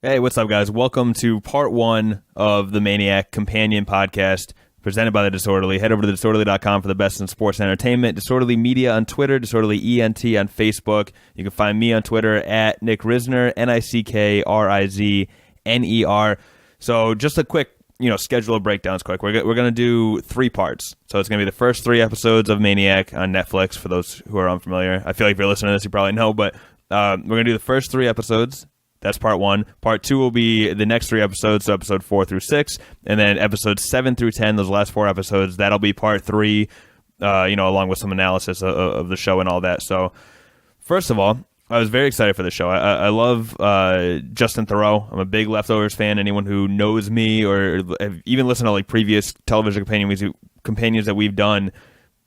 Hey, what's up, guys? Welcome to part one of the Maniac companion podcast presented by The Disorderly. Head over to thedisorderly.com for the best in sports and entertainment. Disorderly Media on Twitter, Disorderly ENT on Facebook. You can find me on Twitter at Nick Rizner, NickRizner. So just a quick, schedule of breakdowns quick. We're going to do 3 parts. So it's going to be the first 3 episodes of Maniac on Netflix, for those who are unfamiliar. I feel like if you're listening to this, you probably know, but we're going to do the first 3 episodes. That's part 1. Part 2 will be the next 3 episodes, so episode 4 through 6, and then episodes 7 through 10, those last 4 episodes, that'll be part 3, along with some analysis of the show and all that. So, first of all, I was very excited for the show. I love Justin Theroux. I'm a big Leftovers fan. Anyone who knows me or have even listened to like previous television companions that we've done,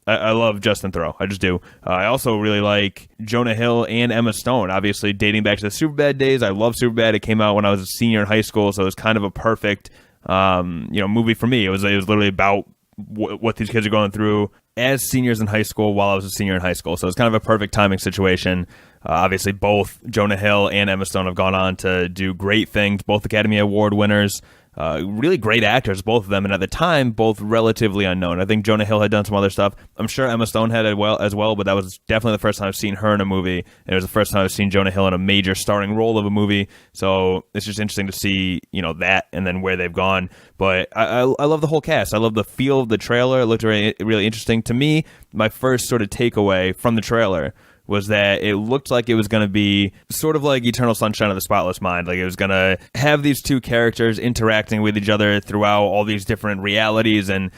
I love Justin Theroux. I just do. I also really like Jonah Hill and Emma Stone, obviously dating back to the Superbad days. I love Superbad. It came out when I was a senior in high school, so it was kind of a perfect movie for me. It was literally about what these kids are going through as seniors in high school while I was a senior in high school. So it's kind of a perfect timing situation. Obviously, both Jonah Hill and Emma Stone have gone on to do great things, both Academy Award winners. Really great actors, both of them, and at the time, both relatively unknown. I think Jonah Hill had done some other stuff. I'm sure Emma Stone had as well, but that was definitely the first time I've seen her in a movie, and it was the first time I've seen Jonah Hill in a major starring role of a movie, so it's just interesting to see, that and then where they've gone. But I love the whole cast. I love the feel of the trailer. It looked really, really interesting. To me, my first sort of takeaway from the trailer was that it looked like it was going to be sort of like Eternal Sunshine of the Spotless Mind. Like it was going to have these 2 characters interacting with each other throughout all these different realities and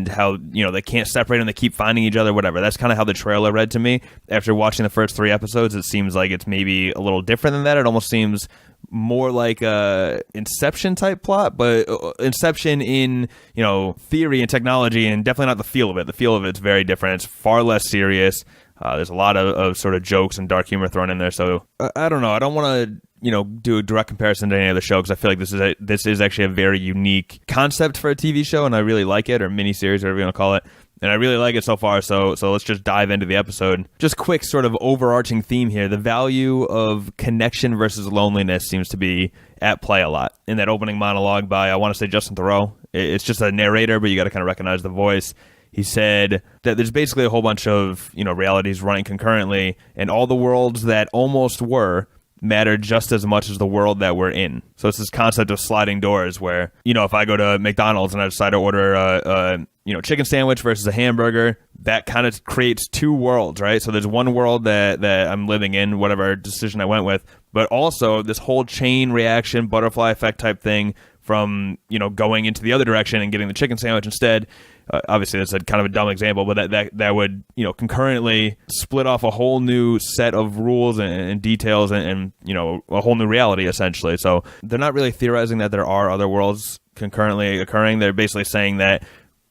how, they can't separate them, they keep finding each other, whatever. That's kind of how the trailer read to me. After watching the first 3 episodes, it seems like it's maybe a little different than that. It almost seems more like a Inception type plot, but Inception in, theory and technology, and definitely not the feel of it. The feel of it's very different. It's far less serious. There's a lot of sort of jokes and dark humor thrown in there. So I don't know. I don't want to, do a direct comparison to any other show because I feel like this is actually a very unique concept for a TV show, and I really like it, or miniseries, whatever you want to call it. And I really like it so far, so let's just dive into the episode. Just quick sort of overarching theme here. The value of connection versus loneliness seems to be at play a lot. In that opening monologue by, I want to say, Justin Theroux, it's just a narrator, but you got to kind of recognize the voice. He said that there's basically a whole bunch of, realities running concurrently, and all the worlds that almost were matter just as much as the world that we're in. So it's this concept of sliding doors where, if I go to McDonald's and I decide to order a chicken sandwich versus a hamburger, that kind of creates 2 worlds, right? So there's one world that I'm living in, whatever decision I went with, but also this whole chain reaction, butterfly effect type thing from, going into the other direction and getting the chicken sandwich instead. Obviously, that's a kind of a dumb example, but that would, concurrently split off a whole new set of rules and details and, a whole new reality, essentially. So they're not really theorizing that there are other worlds concurrently occurring. They're basically saying that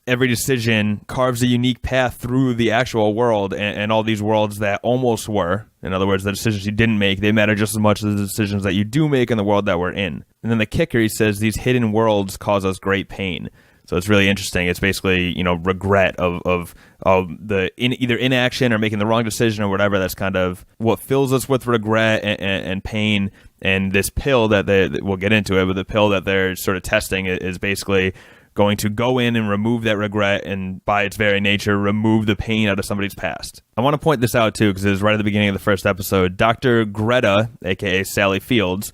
every decision carves a unique path through the actual world, and all these worlds that almost were, in other words, the decisions you didn't make, they matter just as much as the decisions that you do make in the world that we're in. And then the kicker, he says, these hidden worlds cause us great pain. So it's really interesting. It's basically, regret of the either inaction or making the wrong decision or whatever. That's kind of what fills us with regret and pain. And this pill that we'll get into it, but the pill that they're sort of testing is basically going to go in and remove that regret and, by its very nature, remove the pain out of somebody's past. I want to point this out, too, because it was right at the beginning of the first episode. Dr. Greta, a.k.a. Sally Fields,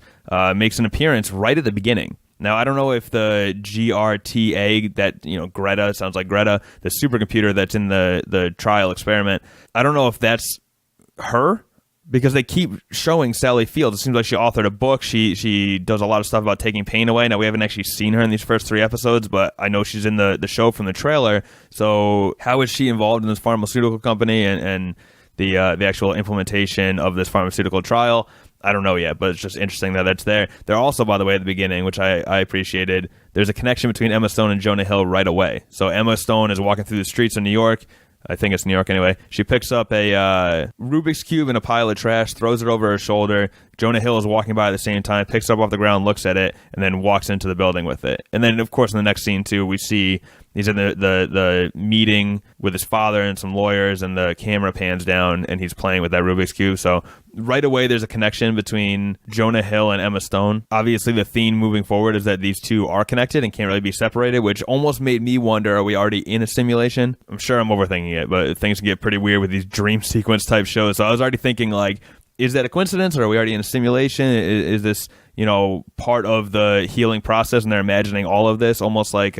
makes an appearance right at the beginning. Now, I don't know if the GRTA, that, Greta, sounds like Greta, the supercomputer that's in the trial experiment, I don't know if that's her, because they keep showing Sally Fields. It seems like she authored a book. She does a lot of stuff about taking pain away. Now, we haven't actually seen her in these first 3 episodes, but I know she's in the show from the trailer. So how is she involved in this pharmaceutical company and the actual implementation of this pharmaceutical trial? I don't know yet, but it's just interesting that that's there. They're also, by the way, at the beginning, which I appreciated, there's a connection between Emma Stone and Jonah Hill right away. So Emma Stone is walking through the streets of New York. I think it's New York anyway. She picks up a Rubik's Cube in a pile of trash, throws it over her shoulder, Jonah Hill is walking by at the same time, picks it up off the ground, looks at it, and then walks into the building with it. And then, of course, in the next scene, too, we see he's in the meeting with his father and some lawyers, and the camera pans down, and he's playing with that Rubik's Cube. So right away, there's a connection between Jonah Hill and Emma Stone. Obviously, the theme moving forward is that these two are connected and can't really be separated, which almost made me wonder, are we already in a simulation? I'm sure I'm overthinking it, but things can get pretty weird with these dream sequence type shows. So I was already thinking, like, is that a coincidence, or are we already in a simulation? Is this, part of the healing process, and they're imagining all of this, almost like...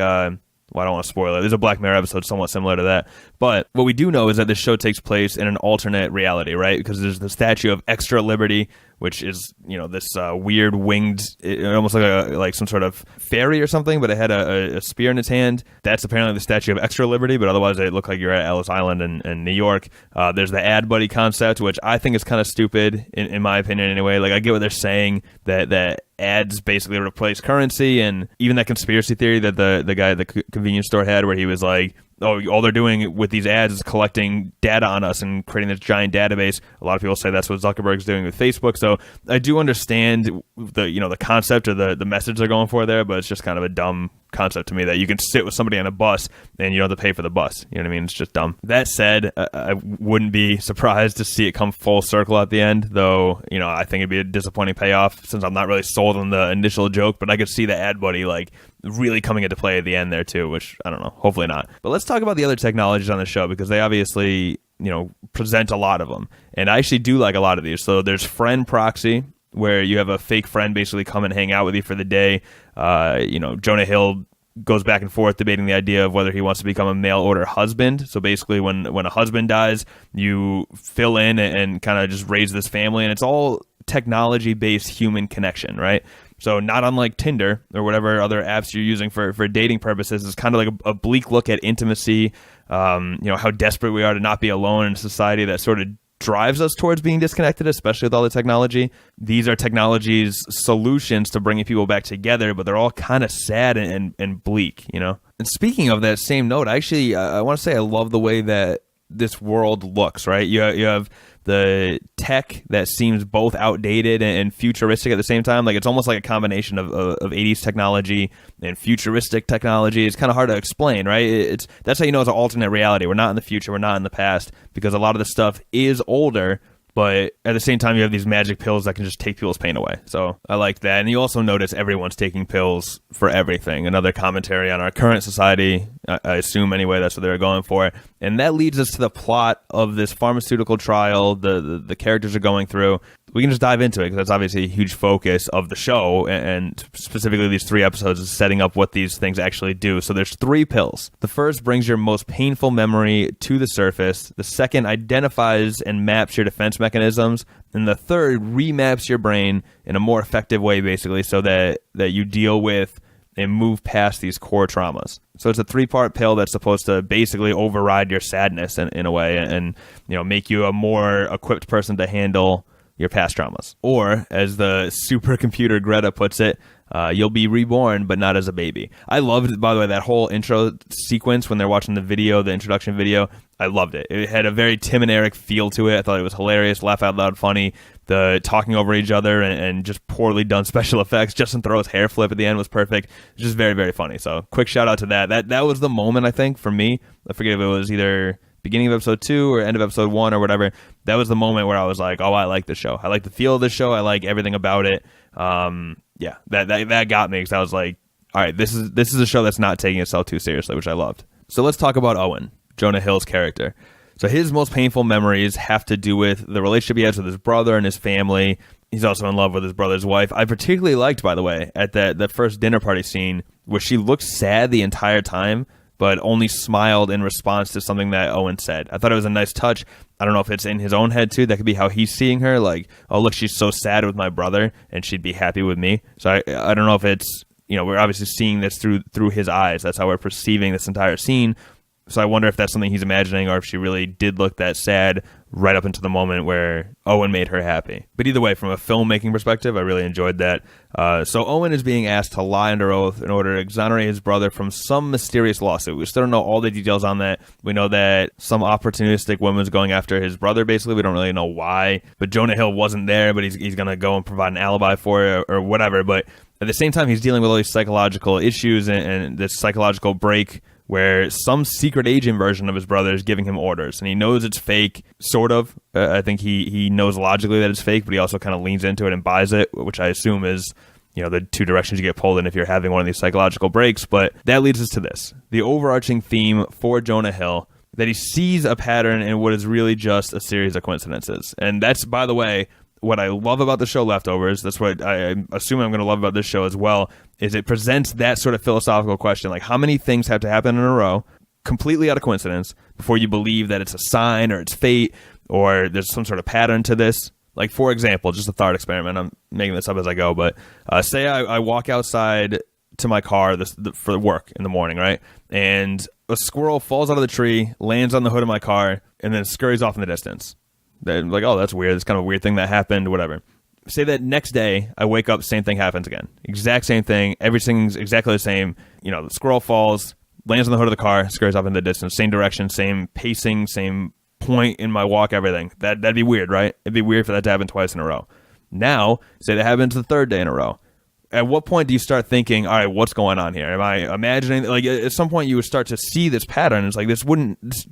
I don't want to spoil it. There's a Black Mirror episode somewhat similar to that. But what we do know is that this show takes place in an alternate reality, right? Because there's the Statue of Extra Liberty, which is, this weird winged, almost like some sort of fairy or something, but it had a spear in its hand. That's apparently the Statue of Extra Liberty, but otherwise it looked like you're at Ellis Island in New York. There's the ad buddy concept, which I think is kind of stupid, in my opinion anyway. Like, I get what they're saying, that ads basically replace currency, and even that conspiracy theory that the guy at the convenience store had, where he was like, oh, all they're doing with these ads is collecting data on us and creating this giant database. A lot of people say that's what Zuckerberg's doing with Facebook. So I do understand the concept or the message they're going for there, but it's just kind of a dumb concept to me that you can sit with somebody on a bus and you don't have to pay for the bus. You know what I mean? It's just dumb. That said, I wouldn't be surprised to see it come full circle at the end, though, I think it'd be a disappointing payoff since I'm not really sold on the initial joke, but I could see the ad buddy, like, really coming into play at the end there too, which I don't know, hopefully not. But let's talk about the other technologies on the show, because they obviously, present a lot of them. And I actually do like a lot of these. So there's friend proxy, where you have a fake friend basically come and hang out with you for the day. Jonah Hill goes back and forth debating the idea of whether he wants to become a mail order husband. So basically when a husband dies, you fill in and kind of just raise this family, and it's all technology-based human connection, right? So not unlike Tinder or whatever other apps you're using for dating purposes, it's kind of like a bleak look at intimacy, how desperate we are to not be alone in a society that sort of drives us towards being disconnected, especially with all the technology. These are technology's solutions to bringing people back together, but they're all kind of sad and bleak, And speaking of that same note, actually, I want to say I love the way that this world looks, right? You have the tech that seems both outdated and futuristic at the same time. Like, it's almost like a combination of 80s technology and futuristic technology. It's kind of hard to explain, right? That's how you know it's an alternate reality. We're not in the future. We're not in the past, because a lot of the stuff is older, but at the same time, you have these magic pills that can just take people's pain away. So I like that. And you also notice everyone's taking pills for everything. Another commentary on our current society, I assume anyway, that's what they were going for. And that leads us to the plot of this pharmaceutical trial the characters are going through. We can just dive into it, because that's obviously a huge focus of the show, and specifically these 3 episodes is setting up what these things actually do. So there's 3 pills. The first brings your most painful memory to the surface. The second identifies and maps your defense mechanisms. And the third remaps your brain in a more effective way, basically, so that you deal with and move past these core traumas. So it's a 3-part pill that's supposed to basically override your sadness in a way, and make you a more equipped person to handle your past traumas. Or, as the supercomputer Greta puts it, you'll be reborn, but not as a baby. I loved, by the way, that whole intro sequence when they're watching the introduction video. I loved it. It had a very Tim and Eric feel to it. I thought it was hilarious, laugh out loud funny. The talking over each other and just poorly done special effects. Justin Theroux's hair flip at the end was perfect. It's just very, very funny. So quick shout out to that. That was the moment, I think, for me. I forget if it was either beginning of episode 2 or end of episode 1 or whatever. That was the moment where I was like, oh, I like this show. I like the feel of this show. I like everything about it. That got me, because I was like, all right, this is a show that's not taking itself too seriously, which I loved. So let's talk about Owen, Jonah Hill's character. So his most painful memories have to do with the relationship he has with his brother and his family. He's also in love with his brother's wife. I particularly liked, by the way, at the first dinner party scene, where she looked sad the entire time, but only smiled in response to something that Owen said. I thought it was a nice touch. I don't know if it's in his own head, too. That could be how he's seeing her. Like, oh, look, she's so sad with my brother, and she'd be happy with me. So I don't know if it's, we're obviously seeing this through his eyes. That's how we're perceiving this entire scene. So I wonder if that's something he's imagining, or if she really did look that sad, right up into the moment where Owen made her happy. But either way, from a filmmaking perspective, I really enjoyed that. So Owen is being asked to lie under oath in order to exonerate his brother from some mysterious lawsuit. We still don't know all the details on that. We know that some opportunistic woman's going after his brother, basically. We don't really know why. But Jonah Hill wasn't there, but he's going to go and provide an alibi for it or whatever. But at the same time, he's dealing with all these psychological issues and this psychological break where some secret agent version of his brother is giving him orders, and he knows it's fake, sort of. I think he knows logically that it's fake, but he also kind of leans into it and buys it, which I assume is, the two directions you get pulled in if you're having one of these psychological breaks. But that leads us to this. The overarching theme for Jonah Hill, that he sees a pattern in what is really just a series of coincidences. And that's, by the way, what I love about the show Leftovers. That's what I assume I'm going to love about this show as well, is it presents that sort of philosophical question, like how many things have to happen in a row, completely out of coincidence, before you believe that it's a sign or it's fate or there's some sort of pattern to this. Like, for example, just a thought experiment. I'm making this up as I go, but say I walk outside to my car for work in the morning, right? And a squirrel falls out of the tree, lands on the hood of my car, and then scurries off in the distance. They're like, oh, that's weird. It's kind of a weird thing that happened, whatever. Say that next day, I wake up, same thing happens again. Exact same thing. Everything's exactly the same. The squirrel falls, lands on the hood of the car, scurries off in the distance. Same direction, same pacing, same point in my walk, everything. That'd be weird, right? It'd be weird for that to happen twice in a row. Now, say that happens the third day in a row. At what point do you start thinking, all right, what's going on here? Am I imagining? Like, at some point, you would start to see this pattern. It's like,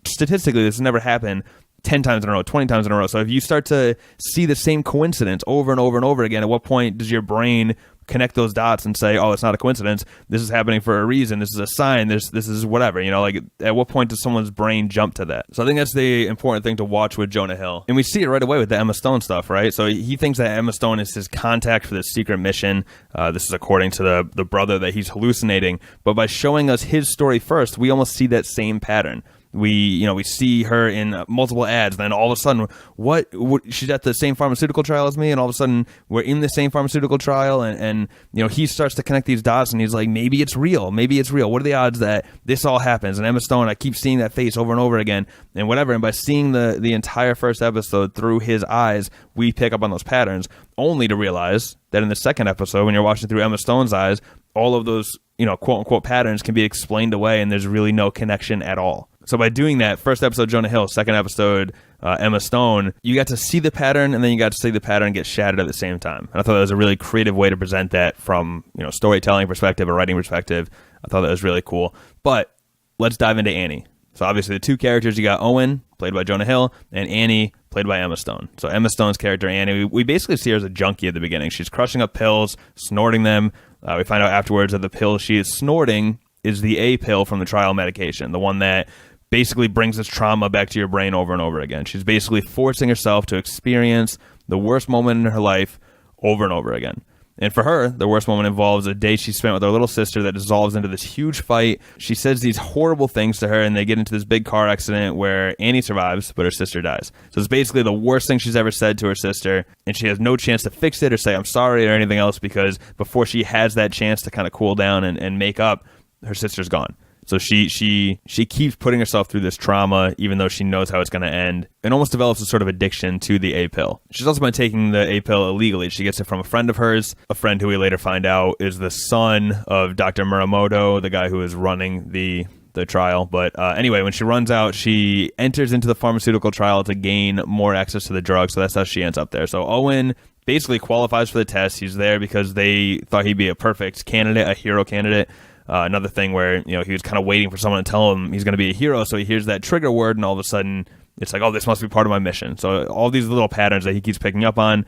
statistically, this never happened 10 times in a row, 20 times in a row. So if you start to see the same coincidence over and over and over again, at what point does your brain connect those dots and say, oh, it's not a coincidence. This is happening for a reason. This is a sign. This is whatever. Like, at what point does someone's brain jump to that? So I think that's the important thing to watch with Jonah Hill. And we see it right away with the Emma Stone stuff, right? So he thinks that Emma Stone is his contact for this secret mission. This is according to the brother that he's hallucinating. But by showing us his story first, we almost see that same pattern. We see her in multiple ads. Then all of a sudden, what she's at the same pharmaceutical trial as me, and all of a sudden we're in the same pharmaceutical trial, and he starts to connect these dots, and he's like, maybe it's real. What are the odds that this all happens? And Emma Stone, I keep seeing that face over and over again, and whatever. And by seeing the entire first episode through his eyes, we pick up on those patterns, only to realize that in the second episode, when you're watching through Emma Stone's eyes, all of those quote unquote patterns can be explained away, and there's really no connection at all. So by doing that, first episode Jonah Hill, second episode Emma Stone, you got to see the pattern, and then you got to see the pattern get shattered at the same time. And I thought that was a really creative way to present that from storytelling perspective, a writing perspective. I thought that was really cool. But let's dive into Annie. So obviously the two characters, you got Owen, played by Jonah Hill, and Annie, played by Emma Stone. So Emma Stone's character, Annie, we basically see her as a junkie at the beginning. She's crushing up pills, snorting them. We find out afterwards that the pill she is snorting is the A pill from the trial medication, the one that basically brings this trauma back to your brain over and over again. She's basically forcing herself to experience the worst moment in her life over and over again. And for her, the worst moment involves a day she spent with her little sister that dissolves into this huge fight. She says these horrible things to her, and they get into this big car accident where Annie survives, but her sister dies. So it's basically the worst thing she's ever said to her sister, and she has no chance to fix it or say I'm sorry or anything else, because before she has that chance to kind of cool down and make up, her sister's gone. So she keeps putting herself through this trauma, even though she knows how it's going to end, and almost develops a sort of addiction to the A pill. She's also been taking the A pill illegally. She gets it from a friend of hers, a friend who we later find out is the son of Dr. Muramoto, the guy who is running the trial. But anyway, when she runs out, she enters into the pharmaceutical trial to gain more access to the drug. So that's how she ends up there. So Owen basically qualifies for the test. He's there because they thought he'd be a perfect candidate, a hero candidate. Another thing where, he was kind of waiting for someone to tell him he's going to be a hero. So he hears that trigger word, and all of a sudden it's like, oh, this must be part of my mission. So all these little patterns that he keeps picking up on,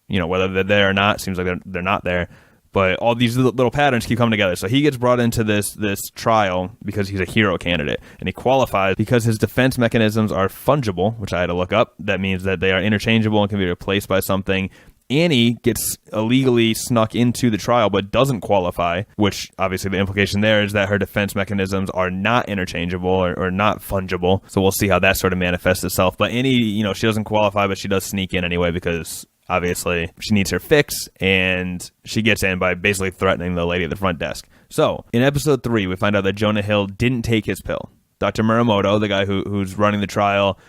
whether they're there or not, seems like they're not there. But all these little patterns keep coming together. So he gets brought into this trial because he's a hero candidate, and he qualifies because his defense mechanisms are fungible, which I had to look up. That means that they are interchangeable and can be replaced by something. Annie gets illegally snuck into the trial but doesn't qualify, which obviously the implication there is that her defense mechanisms are not interchangeable or not fungible. So we'll see how that sort of manifests itself. But Annie, she doesn't qualify, but she does sneak in anyway because obviously she needs her fix, and she gets in by basically threatening the lady at the front desk. So in episode 3, we find out that Jonah Hill didn't take his pill. Dr. Muramoto, the guy who's running the trial,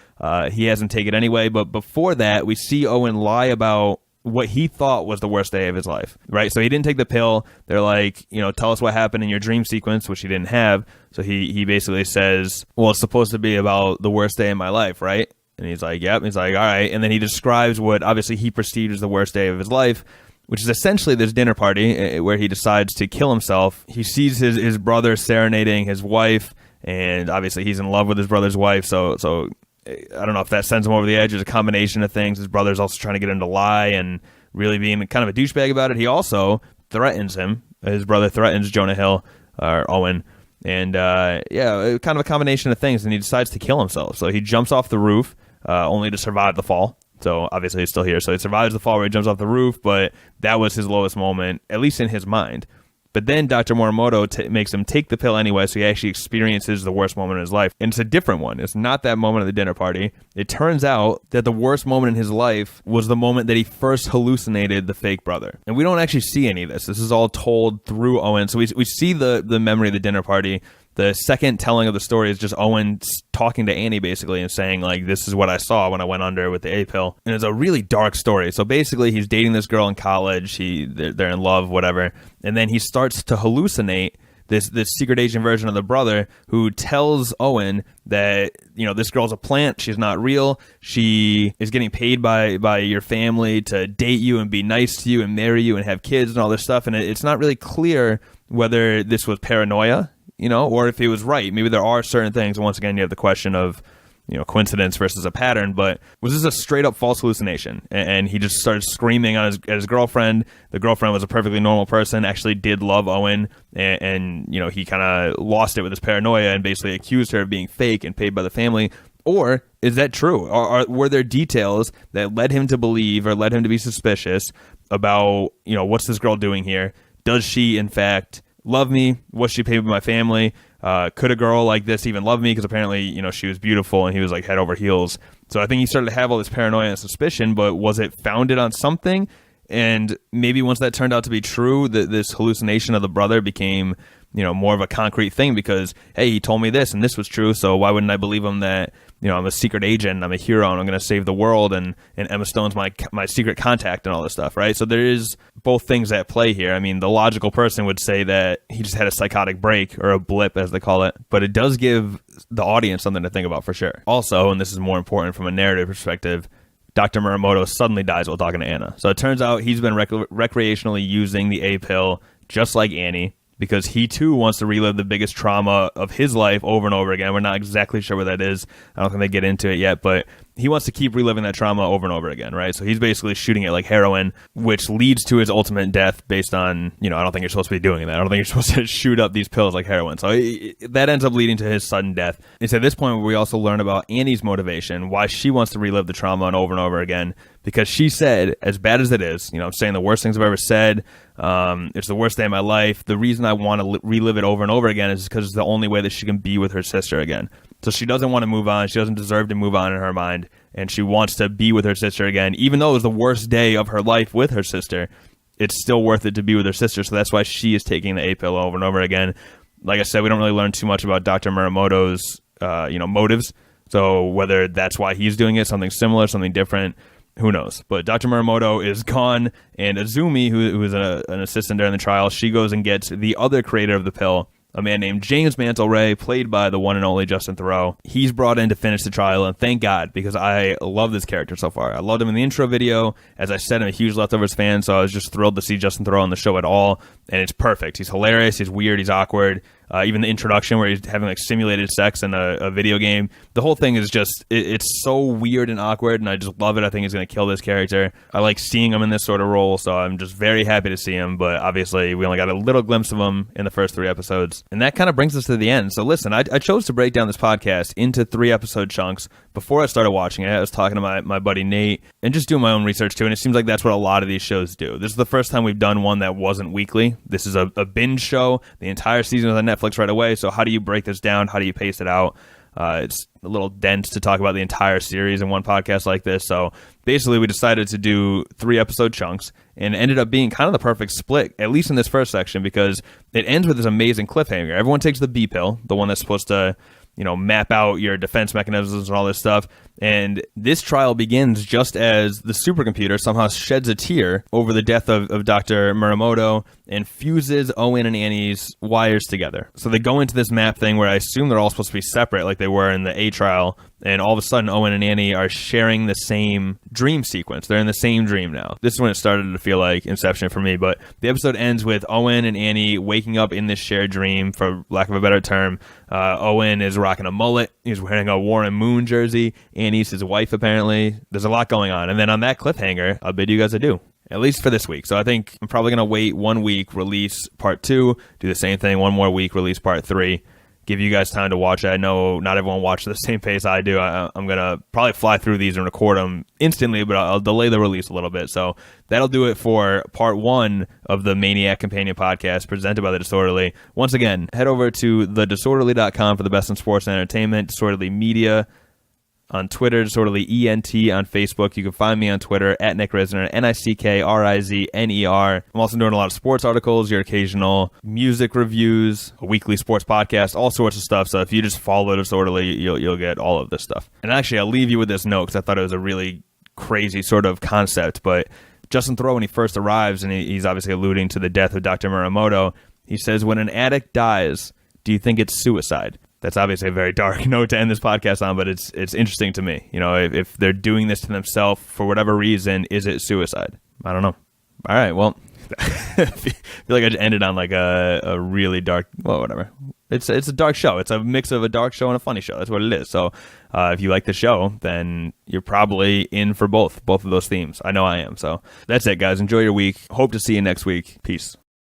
he hasn't taken it anyway. But before that, we see Owen lie about what he thought was the worst day of his life, right? So he didn't take the pill. They're like, tell us what happened in your dream sequence, which he didn't have. So he basically says, well, it's supposed to be about the worst day in my life, right? And he's like, yep. He's like, all right. And then he describes what obviously he perceived as the worst day of his life, which is essentially this dinner party where he decides to kill himself. He sees his brother serenading his wife, and obviously he's in love with his brother's wife. So I don't know if that sends him over the edge. There's a combination of things. His brother's also trying to get him to lie and really being kind of a douchebag about it. He also threatens him. His brother threatens Jonah Hill, or Owen. And, kind of a combination of things. And he decides to kill himself. So he jumps off the roof, only to survive the fall. So obviously he's still here. So he survives the fall where he jumps off the roof, but that was his lowest moment, at least in his mind. But then Dr. Muramoto makes him take the pill anyway, so he actually experiences the worst moment in his life. And it's a different one. It's not that moment at the dinner party. It turns out that the worst moment in his life was the moment that he first hallucinated the fake brother. And we don't actually see any of this. This is all told through Owen. So we see the memory of the dinner party. The second telling of the story is just Owen talking to Annie, basically, and saying, like, this is what I saw when I went under with the A pill. And it's a really dark story. So basically, he's dating this girl in college. They're in love, whatever. And then he starts to hallucinate this secret agent version of the brother who tells Owen that, this girl's a plant. She's not real. She is getting paid by your family to date you and be nice to you and marry you and have kids and all this stuff. And it's not really clear whether this was paranoia, or if he was right. Maybe there are certain things. Once again, you have the question of, coincidence versus a pattern. But was this a straight up false hallucination? And he just started screaming at his girlfriend. The girlfriend was a perfectly normal person, actually did love Owen. And he kind of lost it with his paranoia and basically accused her of being fake and paid by the family. Or is that true? Were there details that led him to believe or led him to be suspicious about, what's this girl doing here? Does she, in fact, love me? Was she paid by my family? Could a girl like this even love me? Because apparently, she was beautiful and he was like head over heels. So I think he started to have all this paranoia and suspicion, but was it founded on something? And maybe once that turned out to be true, this hallucination of the brother became, more of a concrete thing because, hey, he told me this and this was true. So why wouldn't I believe him that, I'm a secret agent, I'm a hero, and I'm going to save the world, and Emma Stone's my secret contact and all this stuff, right? So there is both things at play here. I mean, the logical person would say that he just had a psychotic break or a blip, as they call it, but it does give the audience something to think about for sure. Also, and this is more important from a narrative perspective, Dr. Muramoto suddenly dies while talking to Anna. So it turns out he's been recreationally using the A pill just like Annie, because he too wants to relive the biggest trauma of his life over and over again. We're not exactly sure what that is. I don't think they get into it yet, but he wants to keep reliving that trauma over and over again, right? So he's basically shooting it like heroin, which leads to his ultimate death based on, I don't think you're supposed to be doing that. I don't think you're supposed to shoot up these pills like heroin. So that ends up leading to his sudden death. It's at this point where we also learn about Annie's motivation, why she wants to relive the trauma over and over again, because she said, as bad as it is, I'm saying the worst things I've ever said, it's the worst day of my life. The reason I want to relive it over and over again is because it's the only way that she can be with her sister again. So she doesn't want to move on. She doesn't deserve to move on in her mind. And she wants to be with her sister again. Even though it was the worst day of her life with her sister, it's still worth it to be with her sister. So that's why she is taking the A pill over and over again. Like I said, we don't really learn too much about Dr. Muramoto's, motives. So whether that's why he's doing it, something similar, something different, who knows? But Dr. Muramoto is gone, and Azumi, who is an assistant during the trial, she goes and gets the other creator of the pill, a man named James Mantle Ray, played by the one and only Justin Theroux. He's brought in to finish the trial, and thank God, because I love this character so far. I loved him in the intro video. As I said, I'm a huge Leftovers fan, so I was just thrilled to see Justin Theroux on the show at all, and it's perfect. He's hilarious, he's weird, he's awkward. Even the introduction where he's having like simulated sex in a video game. The whole thing is just, it's so weird and awkward, and I just love it. I think he's going to kill this character. I like seeing him in this sort of role, so I'm just very happy to see him, but obviously we only got a little glimpse of him in the first 3 episodes. And that kind of brings us to the end. So listen, I chose to break down this podcast into 3 episode chunks. Before I started watching it, I was talking to my buddy Nate and just doing my own research too, and it seems like that's what a lot of these shows do. This is the first time we've done one that wasn't weekly. This is a binge show. The entire season was on Netflix right away, so how do you break this down? How do you pace it out? It's a little dense to talk about the entire series in one podcast like this, so basically we decided to do 3 episode chunks, and it ended up being kind of the perfect split, at least in this first section, because it ends with this amazing cliffhanger. Everyone takes the B pill, the one that's supposed to map out your defense mechanisms and all this stuff. And this trial begins just as the supercomputer somehow sheds a tear over the death of Dr. Muramoto and fuses Owen and Annie's wires together. So they go into this map thing where I assume they're all supposed to be separate like they were in the A trial. And all of a sudden, Owen and Annie are sharing the same dream sequence. They're in the same dream now. This is when it started to feel like Inception for me. But the episode ends with Owen and Annie waking up in this shared dream, for lack of a better term. Owen is rocking a mullet. He's wearing a Warren Moon jersey. Annie's his wife, apparently. There's a lot going on. And then on that cliffhanger, I'll bid you guys adieu. At least for this week. So I think I'm probably going to wait 1 week, release part 2, do the same thing, 1 more week, release part 3. Give you guys time to watch it. I know not everyone watches the same pace I do. I'm going to probably fly through these and record them instantly, but I'll delay the release a little bit. So that'll do it for part 1 of the Maniac Companion podcast presented by The Disorderly. Once again, head over to thedisorderly.com for the best in sports and entertainment. Disorderly Media on Twitter, Disorderly ENT on Facebook. You can find me on Twitter at Nick Rizner, NickRizner. I'm also doing a lot of sports articles, your occasional music reviews, a weekly sports podcast, all sorts of stuff. So if you just follow Disorderly, you'll get all of this stuff. And actually, I'll leave you with this note because I thought it was a really crazy sort of concept. But Justin Thoreau, when he first arrives, and he's obviously alluding to the death of Dr. Muramoto, he says, when an addict dies, do you think it's suicide? That's obviously a very dark note to end this podcast on, but it's interesting to me. If they're doing this to themselves for whatever reason, is it suicide? I don't know. All right, well, I feel like I just ended on like a really dark, well, whatever. It's a dark show. It's a mix of a dark show and a funny show. That's what it is. So if you like the show, then you're probably in for both of those themes. I know I am. So that's it, guys. Enjoy your week. Hope to see you next week. Peace.